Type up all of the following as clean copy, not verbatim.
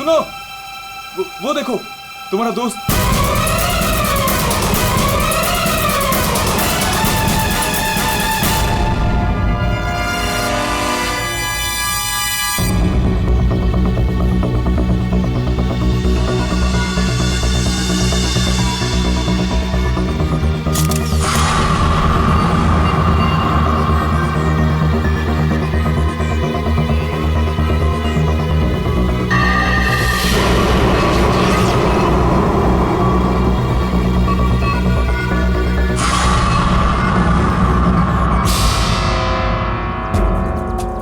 सुनो, वो देखो तुम्हारा दोस्त।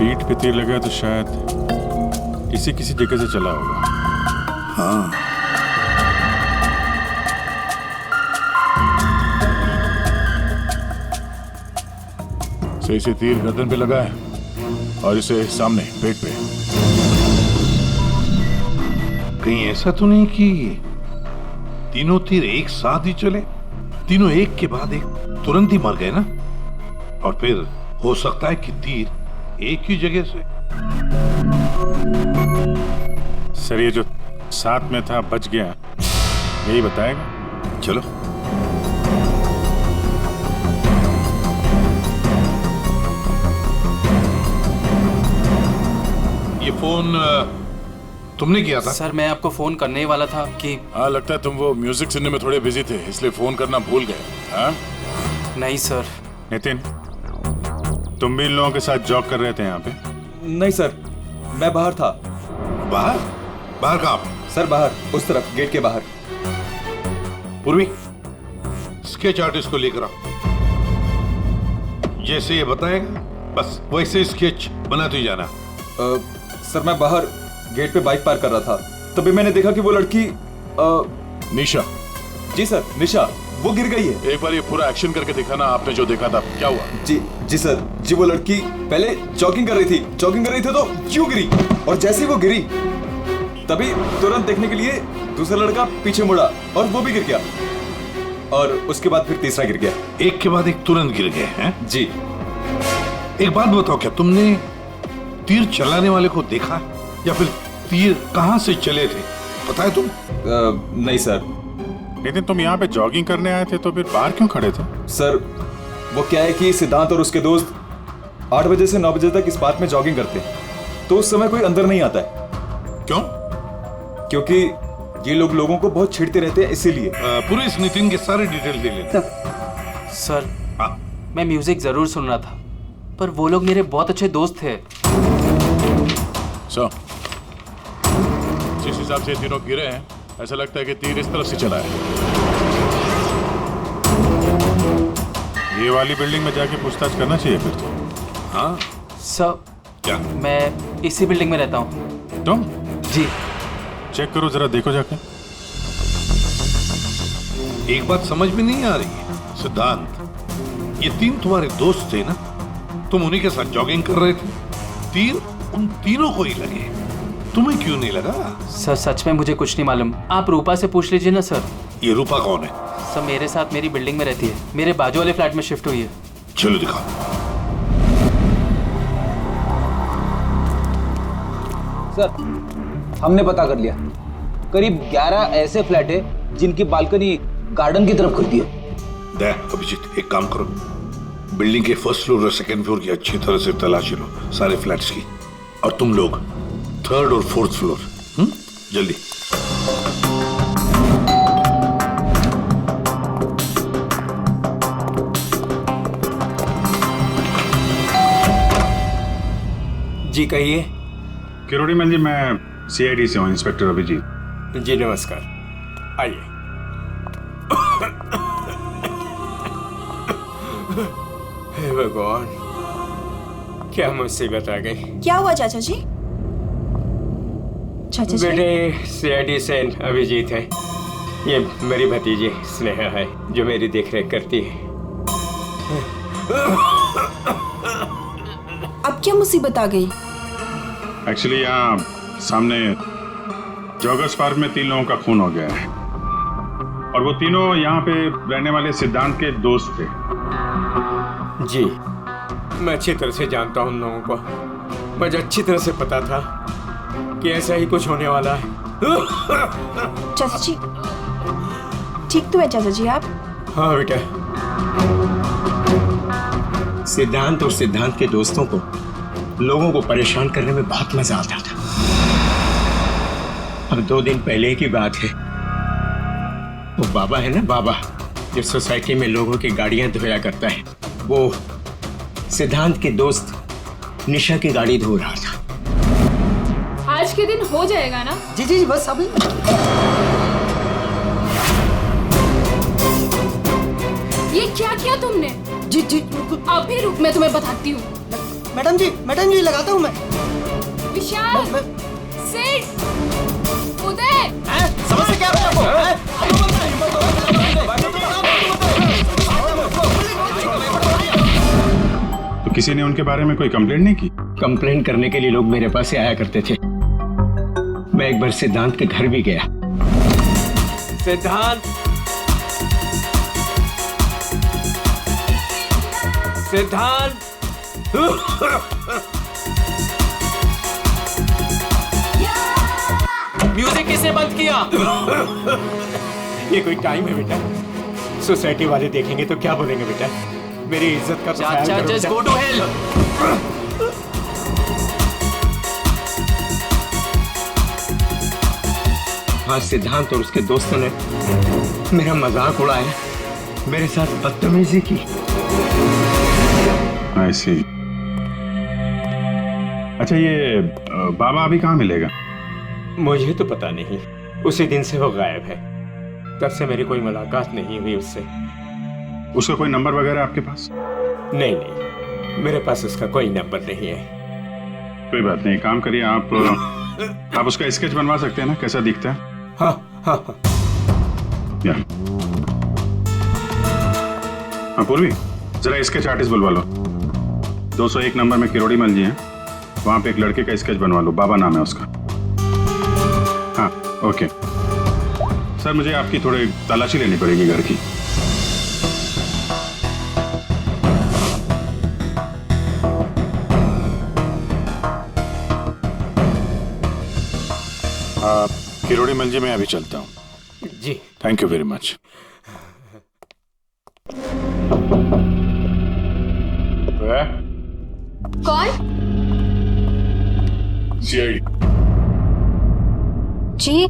पीठ पे तीर लगा तो शायद इसी किसी जगह से चला होगा। हाँ, सही से तीर गर्दन पे लगा है और इसे सामने पेट पे। कहीं ऐसा तो नहीं कि तीनों तीर एक साथ ही चले? तीनों एक के बाद एक तुरंत ही मर गए ना? और फिर हो सकता है कि तीर एक ही जगह से। सर ये जो साथ में था बच गया, यही बताएगा। चलो। ये फोन तुमने किया था? सर मैं आपको फोन करने ही वाला था कि हाँ, लगता है तुम वो म्यूजिक सुनने में थोड़े बिजी थे, इसलिए फोन करना भूल गए। हाँ? नहीं सर। नितिन, तुम भी इन लोगों के साथ जॉब कर रहे थे यहाँ पे? नहीं सर, मैं बाहर था। बाहर? बाहर कहाँ? सर बाहर, उस तरफ, गेट के बाहर। पूर्वी, स्केच आर्टिस्ट को लेकर आओ। जैसे ये बताएगा बस वैसे स्केच बनाते ही जाना। सर मैं बाहर गेट पे बाइक पार्क कर रहा था, तभी मैंने देखा कि वो लड़की निशा। जी सर, निशा, वो गिर गई है। एक बार ये पूरा एक्शन करके दिखाना, आपने जो देखा था क्या हुआ? जी सर, जी वो लड़की पहले जॉगिंग कर रही थी तो क्यों गिरी, और जैसे ही वो गिरी तभी तुरंत देखने के लिए दूसरा लड़का पीछे मुड़ा और वो भी गिर गया, और उसके बाद फिर तीसरा गिर गया। एक के बाद एक तुरंत गिर गए हैं? जी। एक बात बताओ, क्या तुमने तीर चलाने वाले को देखा या फिर तीर कहां से चले थे, पता है तुम? नहीं सर। नितिन, तुम यहाँ पे जॉगिंग करने आए थे तो फिर बाहर क्यों खड़े थे? सर वो क्या है कि सिद्धांत और उसके दोस्त 8 बजे से 9 बजे तक इस पार्क में जॉगिंग करते हैं, तो उस समय कोई अंदर नहीं आता है। क्यों? क्योंकि ये लोग लोगों को बहुत छेड़ते रहते हैं, इसीलिए। पूरे इस नितिन के सारे डिटेल दे लेते। सर हाँ। मैं म्यूजिक जरूर सुन रहा था, पर वो लोग मेरे बहुत अच्छे दोस्त थे। जिस हिसाब से तीनों गिरे हैं, ऐसा लगता है कि तीर इस तरफ से चला है। ये वाली बिल्डिंग में जाके पूछताछ करना चाहिए फिर तो। हाँ? सर क्या? मैं इसी बिल्डिंग में रहता हूँ। तुम? जी। चेक करो जरा, देखो जाके। एक बात समझ में नहीं आ रही है सिद्धांत, ये तीन तुम्हारे दोस्त थे ना, तुम उन्हीं के साथ जॉगिंग कर रहे थे, तीर उन तीनों को ही लगे, तुम्हें क्यों नहीं लगा? सर सच में मुझे कुछ नहीं मालूम, आप रूपा से पूछ लीजिए ना सर। ये रूपा कौन है? सर मेरे साथ मेरी बिल्डिंग में रहती है, मेरे बाजू वाले फ्लैट में शिफ्ट हुई है। चलो दिखाओ। सर हमने पता कर लिया, करीब 11 ऐसे फ्लैट है जिनकी बालकनी गार्डन की तरफ खुलती है। देख अभिजीत, एक काम करो, बिल्डिंग के फर्स्ट फ्लोर और सेकंड फ्लोर की अच्छी तरह से तलाशी लो, सारे फ्लैट्स की, और तुम लोग थर्ड और फोर्थ फ्लोर। जल्दी। जी कहिए। किरोड़ी मैल जी, मैं सीआईडी से हूँ, इंस्पेक्टर अभिजीत। जी नमस्कार, आइए। हे भगवान, क्या मुसीबत आ गई। क्या हुआ चाचा जी? चाचा जी? बेटे सीआईडी से अभिजीत है, ये मेरी भतीजी स्नेहा है जो मेरी देखरेख करती है। अब क्या मुसीबत आ गई? एक्चुअली यहाँ सामने जॉगर्स पार्क में 3 लोगों का खून हो गया है, और वो तीनों यहाँ पे रहने वाले सिद्धांत के दोस्त थे। जी मैं अच्छी तरह से जानता हूँ उन लोगों को, मुझे अच्छी तरह से पता था कि ऐसा ही कुछ होने वाला है। चाचा जी, ठीक तो है चाचा जी आप? हाँ बेटा, सिद्धांत और सिद्धांत के दोस्तों को लोगों को परेशान करने में बहुत मजा आता था। अब 2 दिन पहले की बात है, वो बाबा है ना, बाबा जो सोसाइटी में लोगों की गाड़ियां धोया करता है, वो सिद्धांत के दोस्त निशा की गाड़ी धो रहा था। आज के दिन हो जाएगा ना? जी जी जी, बस अभी। ये क्या किया तुमने? जी जी, अभी रुक, मैं तुम्हें बताती हूँ। मैडम जी लगाता हूँ मैं। विशाल, सिड, उदय, समझ क्या तो किसी ने उनके बारे में कोई कंप्लेंट नहीं की? कंप्लेन करने के लिए लोग मेरे पास से आया करते थे। मैं एक बार सिद्धांत के घर भी गया। सिद्धांत, सिद्धांत, म्यूजिक किसने बंद किया? ये कोई टाइम है बेटा? सोसाइटी वाले देखेंगे तो क्या बोलेंगे बेटा? मेरी इज्जत का तो ख्याल चाचा, करो जस्ट बेटा। Go to hell. हाँ, सिद्धांत और उसके दोस्तों ने मेरा मजाक उड़ाया, मेरे साथ बदतमीजी की। I see. अच्छा, ये बाबा अभी कहाँ मिलेगा? मुझे तो पता नहीं, उसी दिन से वो गायब है। तब से मेरी कोई मुलाकात नहीं हुई उससे। उसका कोई नंबर वगैरह आपके पास? नहीं, मेरे पास उसका कोई नंबर नहीं है। कोई बात नहीं, काम करिए, आप उसका स्केच बनवा सकते हैं ना, कैसा दिखता है? हाँ हाँ हाँ। या। हाँ पूर्वी, जरा स्केच आर्टिस्ट बुलवा लो। 201 नंबर में किरोड़ी मल जी हैं, वहां पे एक लड़के का स्केच बनवा लो, बाबा नाम है उसका। हाँ ओके सर, मुझे आपकी थोड़ी तलाशी लेनी पड़ेगी घर की। किरोड़ी मल जी, मैं अभी चलता हूँ। जी थैंक यू वेरी मच। कौन? सीआईडी। जी,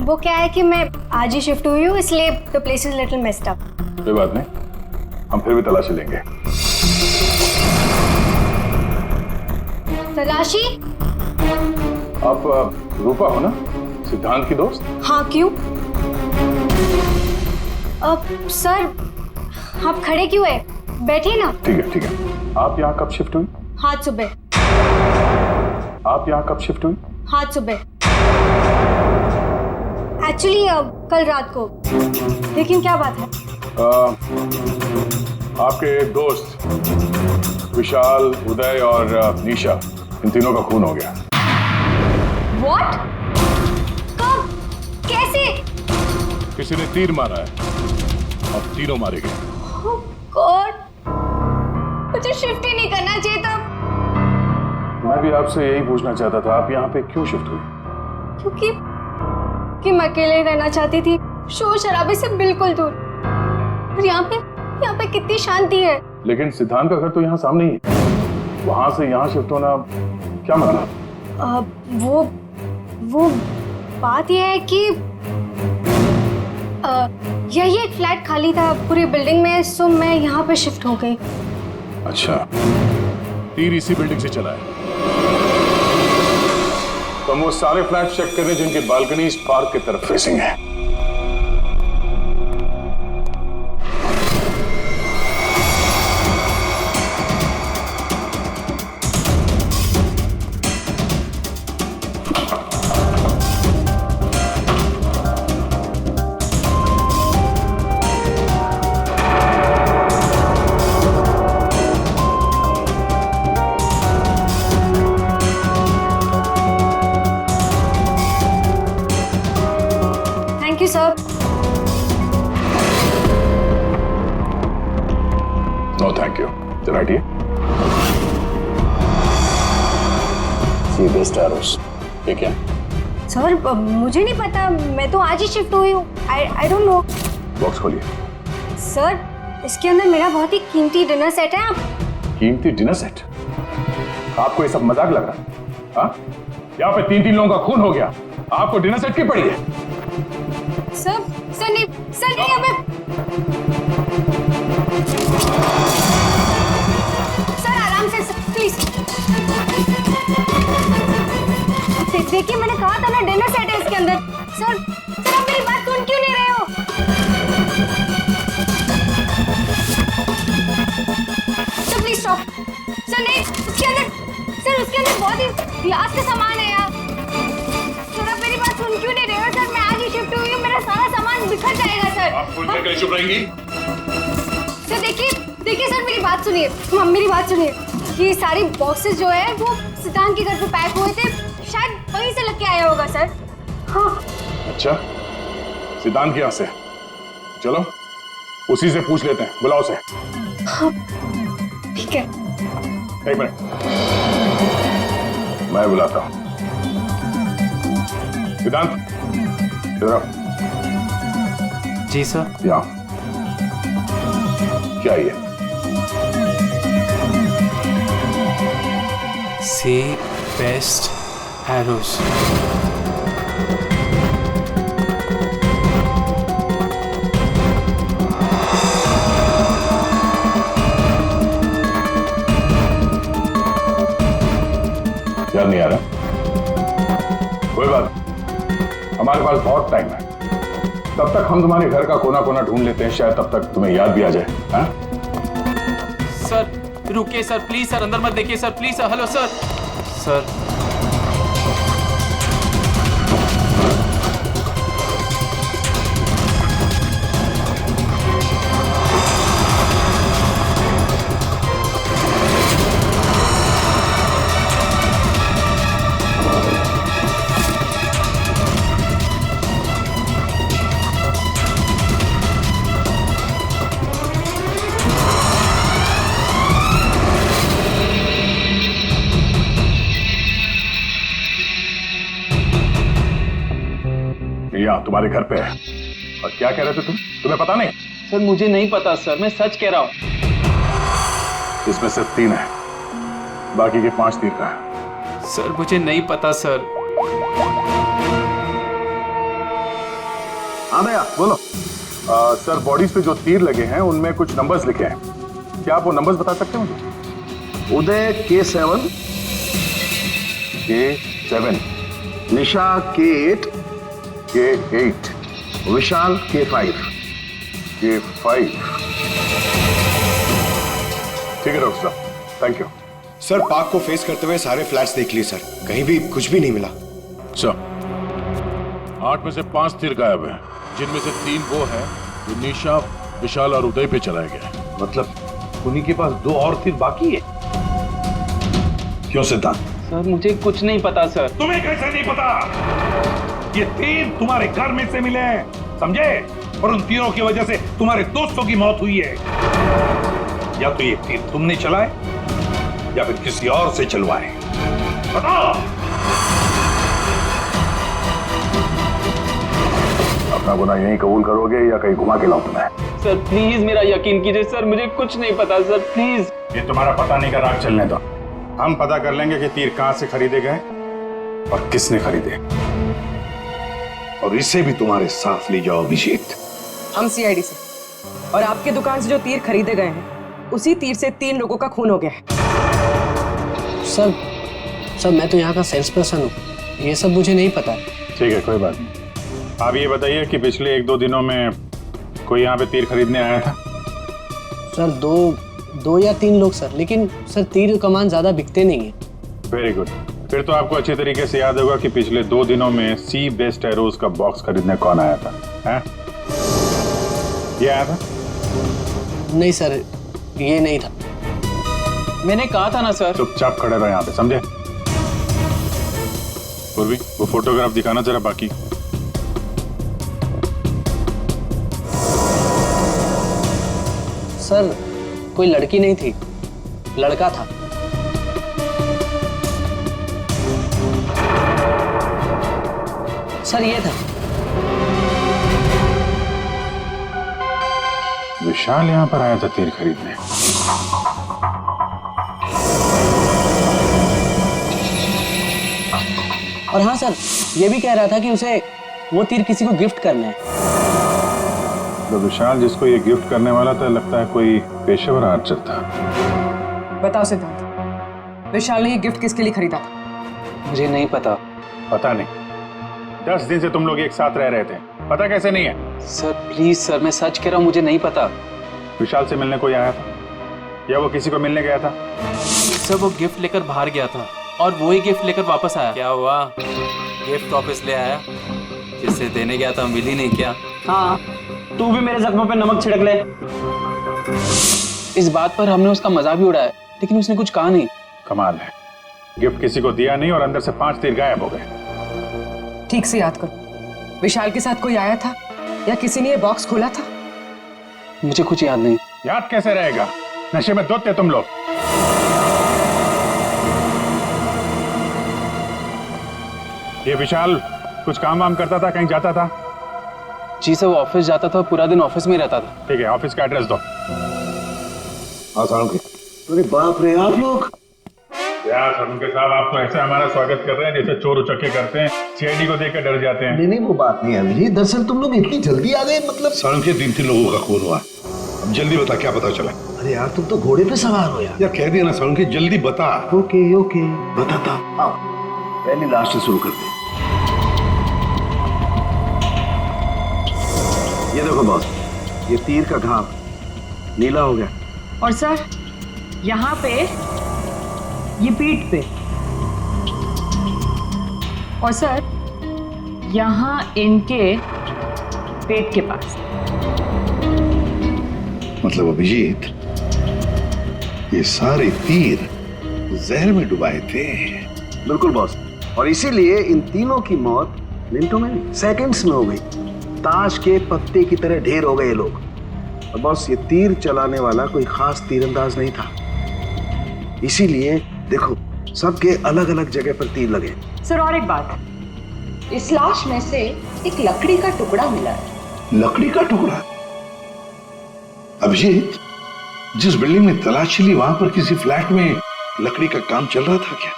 वो क्या है कि मैं आज ही शिफ्ट हुई हूँ, इसलिए the place is little messed up. कोई बात नहीं, हम फिर भी तलाशी लेंगे। तलाशी? आप रूपा हो ना, सिद्धांत की दोस्त? हाँ, क्यों? सर, आप खड़े क्यों है? बैठिए ना। ठीक है। आप यहाँ कब शिफ्ट हुई? आज सुबह। आप यहाँ कब शिफ्ट हुई? आज सुबह। एक्चुअली कल रात को। लेकिन क्या बात है? आपके दोस्त विशाल, उदय और निशा, इन तीनों का खून हो गया। What? कब? कैसे? किसी ने तीर मारा है और तीनों मारे गए। Oh God! मुझे शिफ्ट ही नहीं करना चाहिए था। मैं भी आपसे यही पूछना चाहता था, आप यहाँ पे क्यों शिफ्ट हुई? क्योंकि मैं अकेले रहना चाहती थी, शोर शराबे से बिल्कुल दूर। और यहाँ पे कितनी शांति है। लेकिन सिद्धांत का घर तो यहाँ सामने ही है, वहां से यहाँ शिफ्ट होना क्या मतलब? वो बात यह है कि यही एक फ्लैट खाली था पूरी बिल्डिंग में, सो मैं यहाँ पे शिफ्ट हो गई। अच्छा, तीर इसी बिल्डिंग से चला है। तो हम वो सारे फ्लैट चेक कर रहे हैं जिनकी बालकनी इस पार्क की तरफ फेसिंग है। Thank you sir. No thank you. बैठिए। See best arrows. ये क्या? सर मुझे नहीं पता, मैं तो आज ही शिफ्ट हुई हूँ। I don't know. बॉक्स खोलिए। सर इसके अंदर मेरा बहुत ही कीमती डिनर सेट है। आप कीमती डिनर सेट? आपको ये सब मजाक लग रहा है? हाँ? यहाँ पे 3 लोगों का खून हो गया, आपको डिनर सेट की पड़ी है? सर नहीं अबे सर आराम से प्लीज। देखिए मैंने कहा था ना डिनर सेट है इसके अंदर। सर आप मेरी बात सुन क्यों नहीं रहे हो? Sir please stop. सर नहीं उसके अंदर बहुत ही ग्लास का सामान है यार। सर आप मेरी बात सुन क्यों नहीं रहे हो? सर मैं आज ही शिफ्ट हुई हूँ, मेरा सारा सामान बिखर जाएगा सर। आप फुल पे चुप रहेंगी? सर देखिए सर मेरी बात सुनिए, मेरी बात सुनिए। ये सारी बॉक्सेस जो है वो सिद्धांत के घर पे पैक हुए थे, शायद वहीं से लग के आया होगा सर। हाँ। अच्छा, सिद्धांत के यहाँ से? चलो उसी से पूछ लेते हैं, बुलाओ उसे। हाँ ठीक है। एक मिनट, मैं बुलाता हूँ। सिद्धांत इधर आओ। जी सर। यहाँ क्या है ये? सी बेस्ट एरोस। याद नहीं आ रहा? कोई बात, हमारे पास बहुत टाइम है। तब तक हम तुम्हारे घर का कोना कोना ढूंढ लेते हैं, शायद तब तक तुम्हें याद भी आ जाए। हाँ? सर रुकिए सर, प्लीज सर, अंदर मत देखिए sir, please sir. Hello sir. Sir यहाँ तुम्हारे घर पे है। और क्या कह रहे थे तुम? तुम्हें पता नहीं? सर मुझे नहीं पता सर, मैं सच कह रहा हूँ। इसमें सिर्फ 3 है, बाकी के 5 तीर का है। सर मुझे नहीं पता सर। हाँ भैया बोलो। सर बॉडीज पे जो तीर लगे हैं उनमें कुछ नंबर्स लिखे हैं, क्या आप वो नंबर्स बता सकते हैं मुझे? उदय K7, K7, निशा K8, K8, विशाल K5। K5। ठीक है डॉक्टर साहब, थैंक यू। सर पार्क को फेस करते हुए सारे फ्लैट्स देख लिए सर, कहीं भी कुछ भी नहीं मिला। सर 8 में से 5 तीर गायब है, जिनमें से 3 वो है जो निशा, विशाल और उदय पे चलाया गया है। मतलब उन्हीं के पास 2 और तीर बाकी है। क्यों सिद्धांत? सर मुझे कुछ नहीं पता सर। तुम्हें कैसे नहीं पता? ये तीर तुम्हारे घर में से मिले हैं, समझे? और उन तीरों की वजह से तुम्हारे दोस्तों की मौत हुई है। या तो ये तीर तुमने चलाए या फिर किसी और से चलवाए, बताओ। अपना गुनाह यहीं कबूल करोगे या कहीं घुमा के लाऊं तुम्हें? सर प्लीज मेरा यकीन कीजिए सर, मुझे कुछ नहीं पता सर, प्लीज। ये तुम्हारा पता नहीं का राग चलने दो, हम पता कर लेंगे कि तीर कहां से खरीदे गए और किसने खरीदे। और इसे भी तुम्हारे साथ ले जाओ अभिजीत। हम CID से, और आपके दुकान से जो तीर खरीदे गए हैं उसी तीर से 3 लोगों का खून हो गया है। सर मैं तो यहाँ का सेल्स पर्सन हूँ, ये सब मुझे नहीं पता। ठीक है कोई बात नहीं। आप ये बताइए कि पिछले 1-2 दिनों में कोई यहाँ पे तीर खरीदने आया था? सर 2 या 3 लोग सर, लेकिन सर तीर कमान ज्यादा बिकते नहीं है। वेरी गुड, फिर तो आपको अच्छे तरीके से याद होगा कि पिछले 2 दिनों में सी बेस्ट एरोज का बॉक्स खरीदने कौन आया था? हैं? ये आया था? नहीं सर, ये नहीं था। मैंने कहा था ना सर। चुपचाप खड़े रहो यहाँ पे, समझे? पूर्वी वो फोटोग्राफ दिखाना जरा। बाकी सर कोई लड़की नहीं थी, लड़का था। सर ये था। विशाल यहाँ पर आया था तीर खरीदने। और हाँ सर, ये भी कह रहा था कि उसे वो तीर किसी को गिफ्ट करना है। तो विशाल जिसको ये गिफ्ट करने वाला था, लगता है कोई पेशेवर आर्चर था। बताओ सिद्धांत, विशाल ने ये गिफ्ट किसके लिए खरीदा था? मुझे नहीं पता। पता नहीं? 10 दिन से तुम लोग एक साथ रह रहे थे, पता कैसे नहीं है? सर प्लीज सर, मैं सच कह रहा हूँ, मुझे नहीं पता। विशाल से मिलने कोई आया था या वो किसी को मिलने गया था? सर वो गिफ्ट लेकर बाहर गया था और वो ही गिफ्ट लेकर वापस आया। क्या हुआ, गिफ्ट वापस ले आया? जिससे देने गया था मिल ही नहीं क्या? हाँ, तू भी मेरे जख्मों पे नमक छिड़क ले। इस बात पर हमने उसका मजाक भी उड़ाया, लेकिन उसने कुछ कहा नहीं। कमाल है, गिफ्ट किसी को दिया नहीं और अंदर से 5 तीर गायब हो गए। ठीक से याद करो, विशाल के साथ कोई आया था या किसी ने ये बॉक्स खोला था? मुझे कुछ याद नहीं। याद कैसे रहेगा, नशे में धुत थे तुम लोग। ये विशाल कुछ काम वाम करता था, कहीं जाता था? जी सर, वो ऑफिस जाता था, पूरा दिन ऑफिस में ही रहता था। ठीक है, ऑफिस का एड्रेस दो। अरे बाप रे, आप लोग यार सरुणके साहब, आप तो ऐसे हमारा स्वागत कर रहे हैं जैसे चोर उचक्के करते हैं, सीआईडी को देखकर डर जाते हैं। नहीं वो बात नहीं है अभिजीत, दरअसल तुम लोग इतनी जल्दी आ गए, मतलब सड़क के 3 लोगों का खून हुआ। अब जल्दी बता, क्या पता चला? अरे यार तुम तो घोड़े पे सवार हो यार। कह दिया ना सड़क, जल्दी बता। ओके बताता। आओ पहले लास्ट से शुरू करते हैं। ये देखो बॉस, ये तीर का घाव नीला हो गया। और सर यहाँ पे, ये पीठ पे, और सर यहाँ इनके पेट के पास। मतलब अभिजीत, ये सारे तीर जहर में डुबाए थे। बिल्कुल बॉस, और इसीलिए इन तीनों की मौत मिनटों में नहीं, सेकंड्स में हो गई। ताश के पत्ते की तरह ढेर हो गए लोग। और बॉस, ये तीर चलाने वाला कोई खास तीरंदाज नहीं था, इसीलिए देखो सबके अलग अलग जगह पर तीर लगे। सर और एक बात, इस लाश में से एक लकड़ी का टुकड़ा मिला है। लकड़ी का टुकड़ा? अभिजीत, जिस बिल्डिंग में तलाशी ली वहां पर किसी फ्लैट में लकड़ी का काम चल रहा था क्या?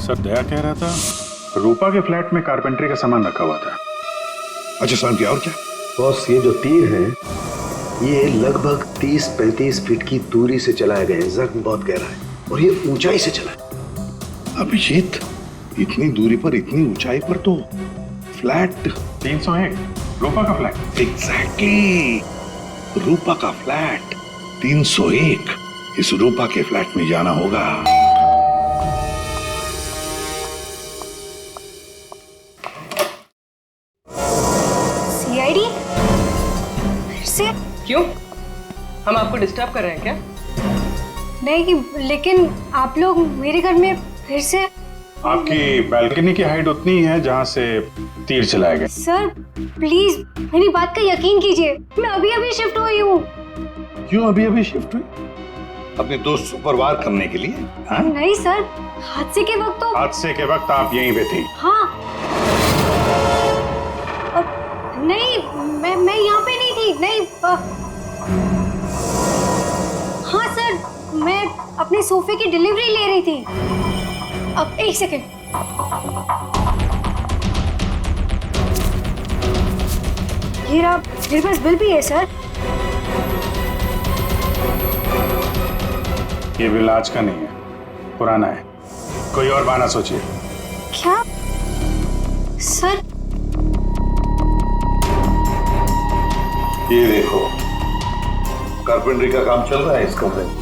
सर दया कह रहा था रूपा के फ्लैट में कारपेंटरी का सामान रखा हुआ था। अच्छा साहब, क्या और क्या? बॉस, ये जो तीर है ये लगभग 30-35 फीट की दूरी से चलाए गए। जख्म बहुत गहरा है और ये ऊंचाई से चला है। अभिजीत, इतनी दूरी पर, इतनी ऊंचाई पर तो फ्लैट 301 रूपा का फ्लैट। एग्जैक्टली, रूपा का फ्लैट 301। इस रूपा के फ्लैट में जाना होगा। सीआईडी? फिर से? क्यों, हम आपको डिस्टर्ब कर रहे हैं क्या? नहीं, लेकिन आप लोग मेरे घर में फिर से? आपकी बालकनी की हाइट उतनी है जहां से तीर चलाए गए। सर प्लीज मेरी बात का यकीन कीजिए, मैं अभी अभी शिफ्ट हुई हूँ। क्यों अभी अभी शिफ्ट हुई? अपने दोस्त को परवार करने के लिए? हाँ? नहीं सर, हादसे के वक्त तो। हादसे के वक्त आप यहीं पे थी? हाँ। नहीं, मैं यहाँ पे नहीं थी। नहीं हाँ सर, मैं अपने सोफे की डिलीवरी ले रही थी। अब एक सेकेंड। ये रहा, मेरे पास बिल भी है सर। ये बिल आज का नहीं है, पुराना है। कोई और बहाना सोचिए। क्या सर? ये देखो, कारपेंटरी का काम चल रहा है इस कमरे में।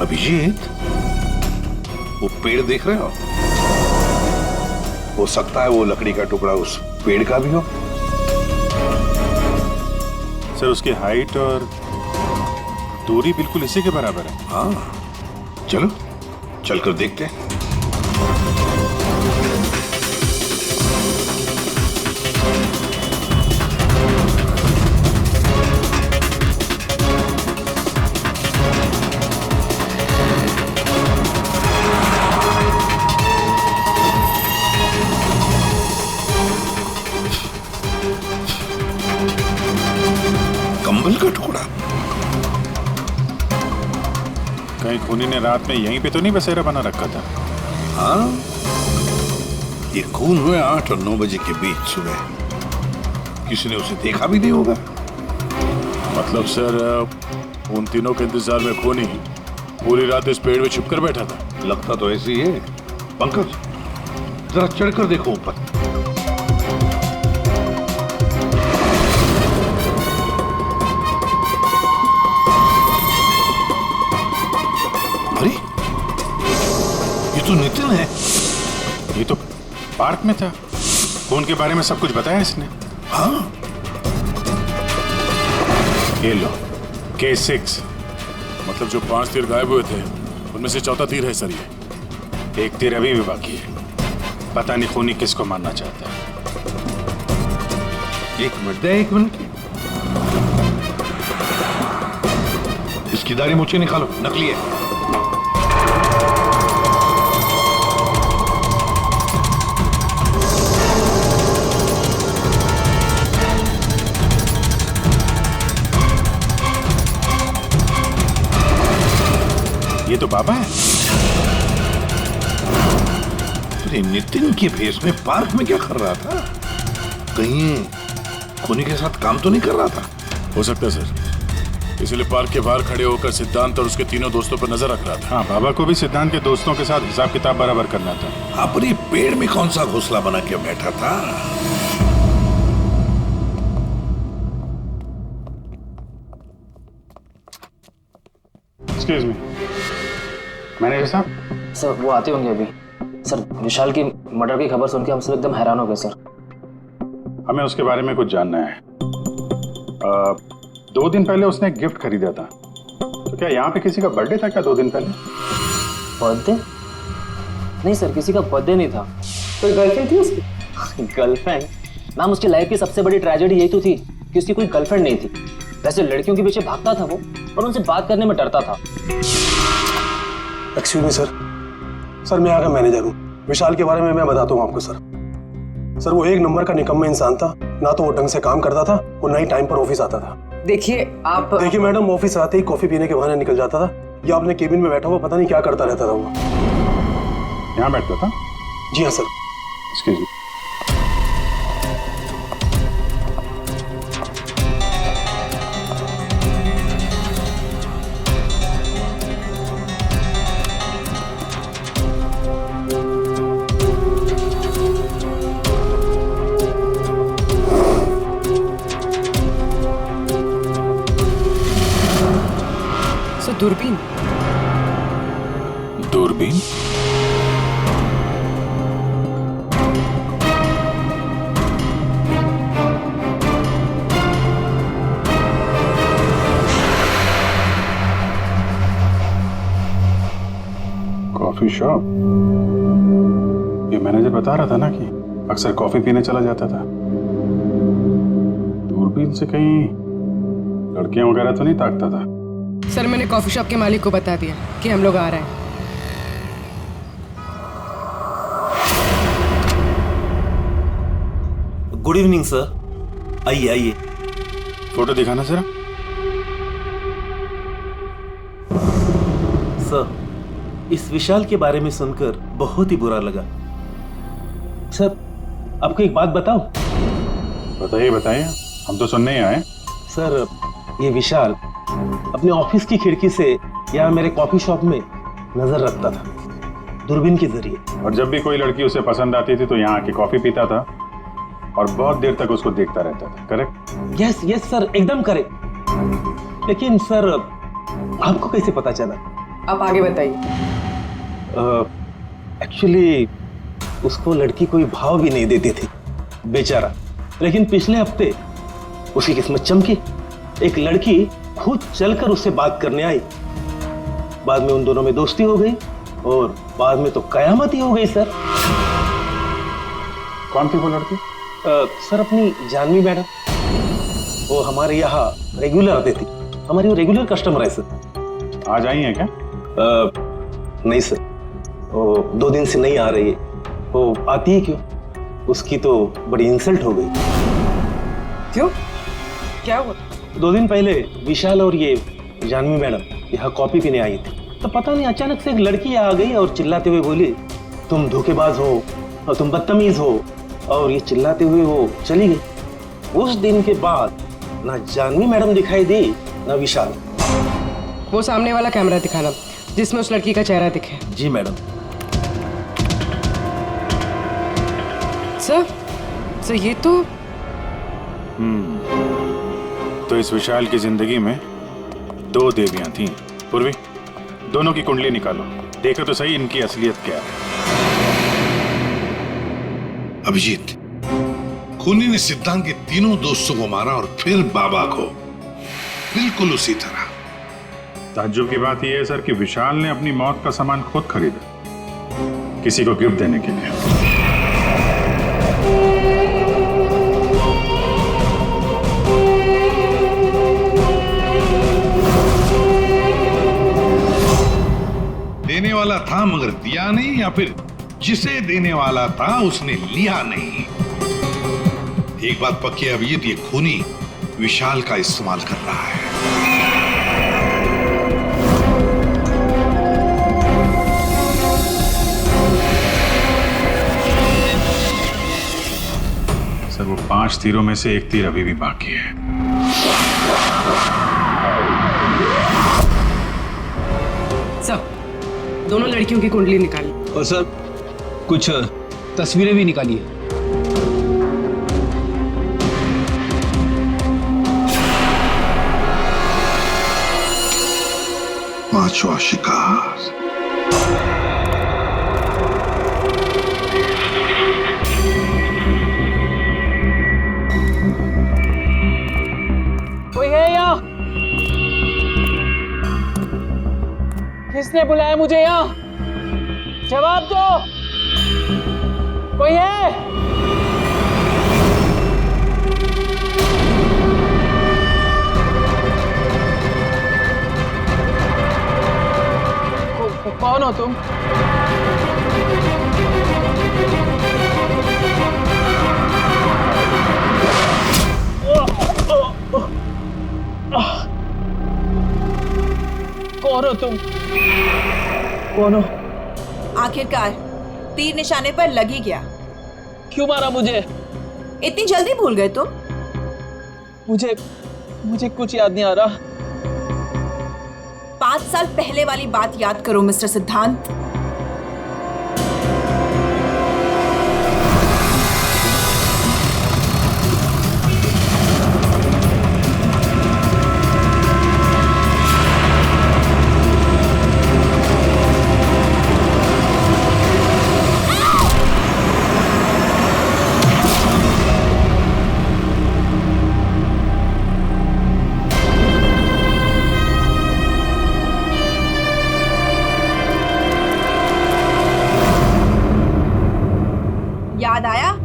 अभिजीत, वो पेड़ देख रहे हो सकता है वो लकड़ी का टुकड़ा उस पेड़ का भी हो। सर उसकी हाइट और दूरी बिल्कुल इसी के बराबर है। हाँ, चलो चलकर देखते हैं। कंबल का टुकड़ा? कहीं खूनी ने रात में यहीं पे तो नहीं बसेरा बना रखा था? हाँ, ये खून हुए 8 और 9 बजे के बीच सुबह। किसी ने उसे देखा भी नहीं होगा। मतलब सर उन तीनों के इंतजार में खूनी पूरी रात इस पेड़ में छिपकर बैठा था। लगता तो ऐसे ही है। पंकज, जरा चढ़कर देखो ऊपर। अरे, ये तो नितिन है। ये तो पार्क में था। खून के बारे में सब कुछ बताया इसने। हाँ, ये लो K6। मतलब जो 5 तीर गायब हुए थे उनमें से चौथा तीर है सर। ये एक तीर अभी भी बाकी है। पता नहीं खूनी किसको मारना चाहता है। एक मिनट। इसकी दाढ़ी मुझे निकालो, नकली है। ये तो बाबा है। अरे नितिन के फेस में पार्क में क्या कर रहा था? कहीं खूनी के साथ काम तो नहीं कर रहा था? हो सकता है सर, इसलिए पार्क के बाहर खड़े होकर सिद्धांत और उसके तीनों दोस्तों पर नजर रख रहा था। हाँ, बाबा को भी सिद्धांत के दोस्तों के साथ हिसाब किताब बराबर करना था। हाँ, पर ये पेड़ में कौन सा घोंसला बना के बैठा था? एक्सक्यूज मी, मैनेजर साहब। सर वो आते होंगे अभी। सर विशाल की मर्डर की खबर सुन के हम सब एकदम हैरान हो गए सर। हमें उसके बारे में कुछ जानना है। 2 दिन पहले उसने एक गिफ्ट खरीदा था, तो क्या यहाँ पे किसी का बर्थडे था क्या 2 दिन पहले? बर्थडे? नहीं सर, किसी का बर्थडे नहीं था। कोई गर्लफ्रेंड थी उसकी? गर्लफ्रेंड? मैम, उसकी लाइफ की सबसे बड़ी ट्रेजेडी यही तो थी कि उसकी कोई गर्लफ्रेंड नहीं थी। वैसे लड़कियों के पीछे भागता था वो, और उनसे बात करने में डरता था। Excuse me sir. सर मैं यहाँ का मैनेजर हूँ। विशाल के बारे में मैं बताता हूँ आपको सर। सर वो एक नंबर का निकम्मा इंसान था। ना तो वो ढंग से काम करता था और ना ही टाइम पर ऑफिस आता था। देखिए मैडम, ऑफिस आते ही कॉफी पीने के बहाने निकल जाता था या अपने केबिन में बैठा हुआ पता नहीं क्या करता रहता था वो। यहाँ बैठता था? जी हाँ सर। Excuse me. दूरबीन? दूरबीन? Coffee shop? ये मैनेजर बता रहा था ना कि अक्सर कॉफी पीने चला जाता था। दूरबीन से कहीं लड़कियां वगैरह तो नहीं ताकता था? सर मैंने कॉफी शॉप के मालिक को बता दिया कि हम लोग आ रहे हैं। गुड इवनिंग सर, आइए आइए। फोटो दिखाना जरा। सर, इस विशाल के बारे में सुनकर बहुत ही बुरा लगा। सर, आपको एक बात बताऊं? बताइए बताइए, हम तो सुनने ही आए। सर, ये विशाल अपने ऑफिस की खिड़की से यहाँ मेरे कॉफी शॉप में नजर रखता था, दूरबीन के जरिए। और जब भी कोई लड़की उसे पसंद आती थी तो यहाँ आके कॉफी पीता था और बहुत देर तक उसको देखता रहता था। करेक्ट? यस यस सर, एकदम करेक्ट। लेकिन सर, आपको कैसे पता चला? आप आगे बताइए। एक्चुअली उसको लड़की कोई भाव भी नहीं देती थी बेचारा। लेकिन पिछले हफ्ते उसकी किस्मत चमकी। एक लड़की खुद चलकर उससे बात करने आई। बाद में उन दोनों में दोस्ती हो गई और बाद में तो कयामत ही हो गई सर। कौन थी वो लड़की? सर, अपनी जानवी मैडम। वो हमारे यहाँ रेगुलर आती थी। हमारी वो रेगुलर कस्टमर है सर। आज आई है क्या? नहीं सर, वो 2 दिन से नहीं आ रही है। वो आती है क्यों? उसकी तो बड़ी इंसल्ट हो गई। क्यों? क्या हुआ? 2 दिन पहले विशाल और ये जानवी मैडम यहाँ कॉपी पीने आई थी, तो पता नहीं अचानक से एक लड़की आ गई और चिल्लाते हुए बोली, तुम धोखेबाज हो और तुम बदतमीज हो, और ये चिल्लाते हुए वो चली गई। उस दिन के बाद ना जानवी मैडम दिखाई दी ना विशाल। वो सामने वाला कैमरा दिखाना जिसमें उस लड़की का चेहरा दिखे। जी मैडम। सर ये तो तो इस विशाल की जिंदगी में 2 देवियां थीं। पूर्वी, दोनों की कुंडली निकालो, देखो तो सही इनकी असलियत क्या है। अभिजीत, खूनी ने सिद्धांत के तीनों दोस्तों को मारा और फिर बाबा को, बिल्कुल उसी तरह। ताज्जुब की बात यह है सर कि विशाल ने अपनी मौत का सामान खुद खरीदा, किसी को गिफ्ट देने के लिए। देने वाला था मगर दिया नहीं, या फिर जिसे देने वाला था उसने लिया नहीं। एक बात पक्की है अभिजीत, ये खूनी विशाल का इस्तेमाल कर रहा है। सर वो 5 तीरों में से 1 तीर अभी भी बाकी है। सर, दोनों लड़कियों की कुंडली निकाली। और सर कुछ तस्वीरें भी निकाली है। पांचवा शिकार। कोई है यहाँ? किसने बुलाया मुझे यहाँ? जवाब दो। कोई है? कौन हो तुम? कौन हो तुम? कौन हो? आखिरकार तीर निशाने पर लग ही गया। क्यों मारा मुझे? इतनी जल्दी भूल गए तुम? मुझे कुछ याद नहीं आ रहा। 5 साल पहले वाली बात याद करो मिस्टर सिद्धांत। याद आया?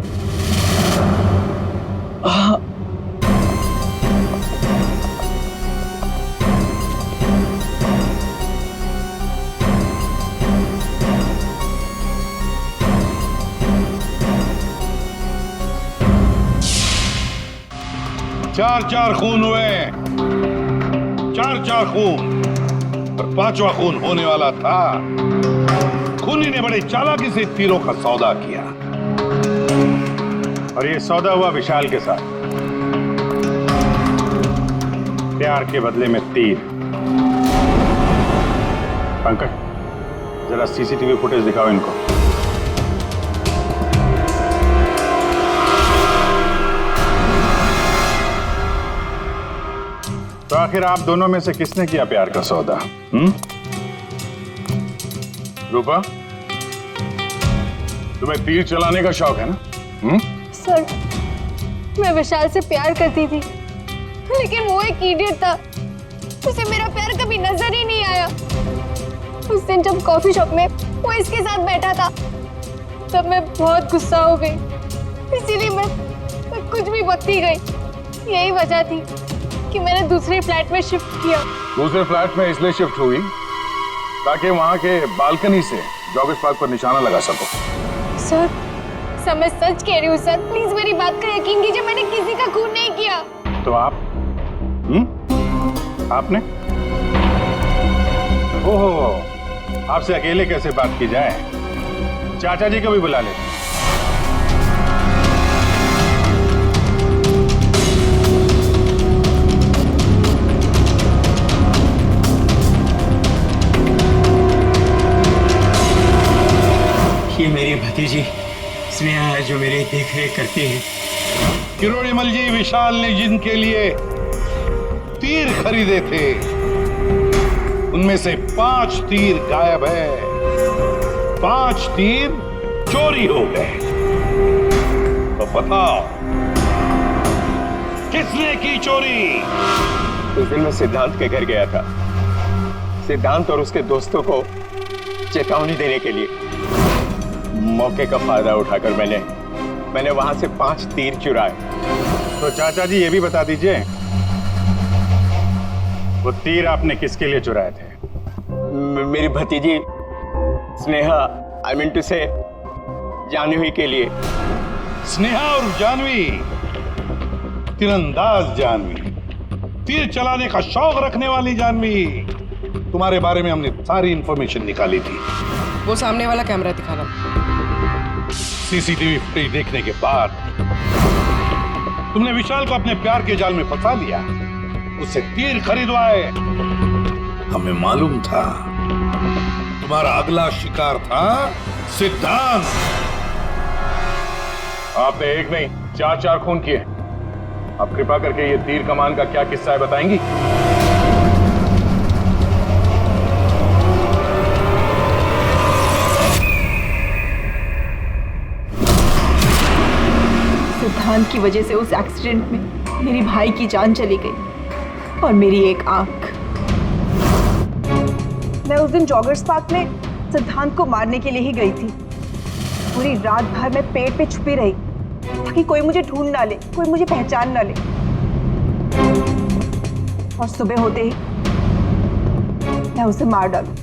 चार खून हुए, 4 खून, और 5वां खून होने वाला था। खूनी ने बड़े चालाकी से तीरों का सौदा किया, और ये सौदा हुआ विशाल के साथ। प्यार के बदले में तीर। पंकज, जरा सीसीटीवी फुटेज दिखाओ इनको। तो आखिर आप दोनों में से किसने किया प्यार का सौदा? रूपा, तुम्हें तीर चलाने का शौक है ना? सर, मैं विशाल से प्यार करती थी, लेकिन वो एक इडियट था। उसे मेरा प्यार कभी नजर ही नहीं आया। उस दिन जब कॉफी शॉप में वो इसके साथ बैठा था, तब मैं बहुत गुस्सा हो गई, इसीलिए मैं कुछ भी बकती गई। यही वजह थी कि मैंने दूसरे फ्लैट में शिफ्ट किया। दूसरे फ्लैट में इसलिए शिफ्ट हुई ताकि वहां के बालकनी से जॉगिंग पार्क पर निशाना लगा सको। सर, मैं सच कह रही हूँ सर, प्लीज मेरी बात का यकीन कीजिए, मैंने किसी का खून नहीं किया। तो आप आपने? ओहो, आपसे अकेले कैसे बात की जाए? चाचा जी को भी बुला लेते। ये मेरी भतीजी स्नेहा है जो मेरी देख रेख करती है। किरोड़ीमल जी, विशाल ने जिनके लिए तीर खरीदे थे उनमें से 5 तीर गायब है, 5 तीर चोरी हो गए। तो बताओ किसने की चोरी? उस दिन मैं सिद्धांत के घर गया था, सिद्धांत और उसके दोस्तों को चेतावनी देने के लिए। मौके का फायदा उठाकर मैंने वहां से 5 तीर चुराए। तो चाचा जी ये भी बता दीजिए, वो तीर आपने किसके लिए चुराए थे? मेरी भतीजी स्नेहा, आई मीन टू से जानवी के लिए। स्नेहा और जानवी, तीरंदाज जानवी, तीर चलाने का शौक रखने वाली जानवी, तुम्हारे बारे में हमने सारी इंफॉर्मेशन निकाली थी। वो सामने वाला कैमरा दिखाना। सीसीटीवी फुटेज देखने के बाद तुमने विशाल को अपने प्यार के जाल में फंसा लिया, उससे तीर खरीदवाए। हमें मालूम था तुम्हारा अगला शिकार था सिद्धांत। आपने एक नहीं 4 खून किए। आप कृपा करके ये तीर कमान का क्या किस्सा है बताएंगी? सिद्धांत की वजह से उस एक्सीडेंट में मेरी भाई की जान चली गई और मेरी एक आंख। मैं उस दिन जॉगर्स पार्क में सिद्धांत को मारने के लिए ही गई थी। पूरी रात भर मैं पेड़ पे छुपी रही ताकि कोई मुझे ढूंढ ना ले, कोई मुझे पहचान ना ले। और सुबह होते ही मैं उसे मार डालूं।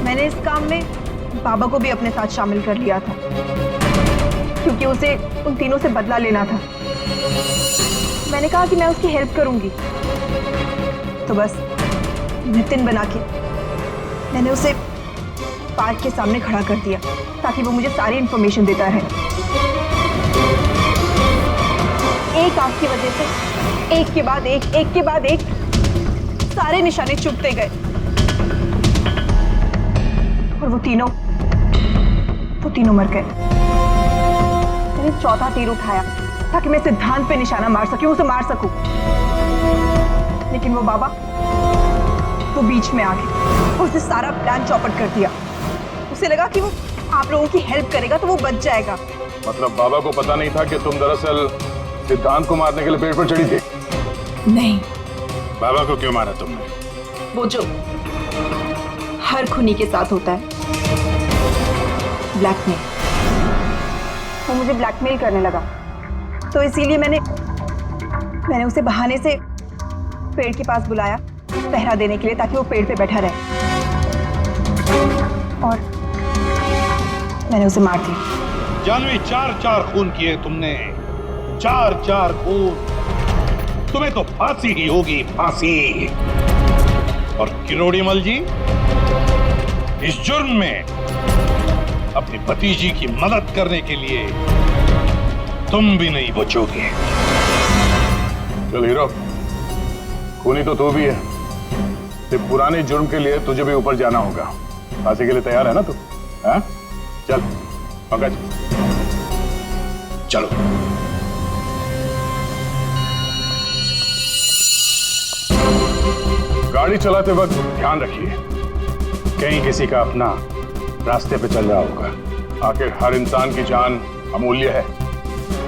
मैंने इस काम में बाबा को भी अपने साथ शामिल कर लिया था क्योंकि उसे उन तीनों से बदला लेना था। मैंने कहा कि मैं उसकी हेल्प करूंगी, तो बस नितिन बना के मैंने उसे पार्क के सामने खड़ा कर दिया ताकि वो मुझे सारी इंफॉर्मेशन देता रहे। एक आंख की वजह से एक के बाद एक सारे निशाने चुभते गए और वो तीनों मर गए। मैंने 4था तीर उठाया ताकि मैं सिद्धांत पे निशाना मार सकूं, उसे मार सकूं। लेकिन वो बाबा वो बीच में आ गए और उसने सारा प्लान चौपट कर दिया। उसे लगा कि वो आप लोगों की हेल्प करेगा तो वो बच जाएगा। मतलब बाबा को पता नहीं था कि तुम दरअसल सिद्धांत को मारने के लिए पेड़ पर चढ़ी थी? नहीं। बाबा को क्यों मारा तुमने? वो जो हर खूनी के साथ होता है, ब्लैकमेल। वो मुझे ब्लैकमेल करने लगा, तो इसीलिए मैंने उसे बहाने से पेड़ के पास बुलाया पहरा देने के लिए ताकि वो पेड़ पे बैठा रहे, और मैंने उसे मार दिया। जानवी, 4 खून किए तुमने, 4 खून। तुम्हें तो फांसी ही होगी, फांसी। और किरोड़ीमल जी, इस जुर्म में अपनी भतीजी की मदद करने के लिए तुम भी नहीं बचोगे। चल हीरो, खूनी तो तू भी है। सिर्फ पुराने जुर्म के लिए तुझे भी ऊपर जाना होगा। फांसी के लिए तैयार है ना तू? हाँ? चल पंकज, चलो। गाड़ी चलाते वक्त ध्यान रखिए, कहीं किसी का अपना रास्ते पे चल रहा होगा। आखिर हर इंसान की जान अमूल्य है।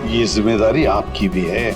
ये जिम्मेदारी आपकी भी है।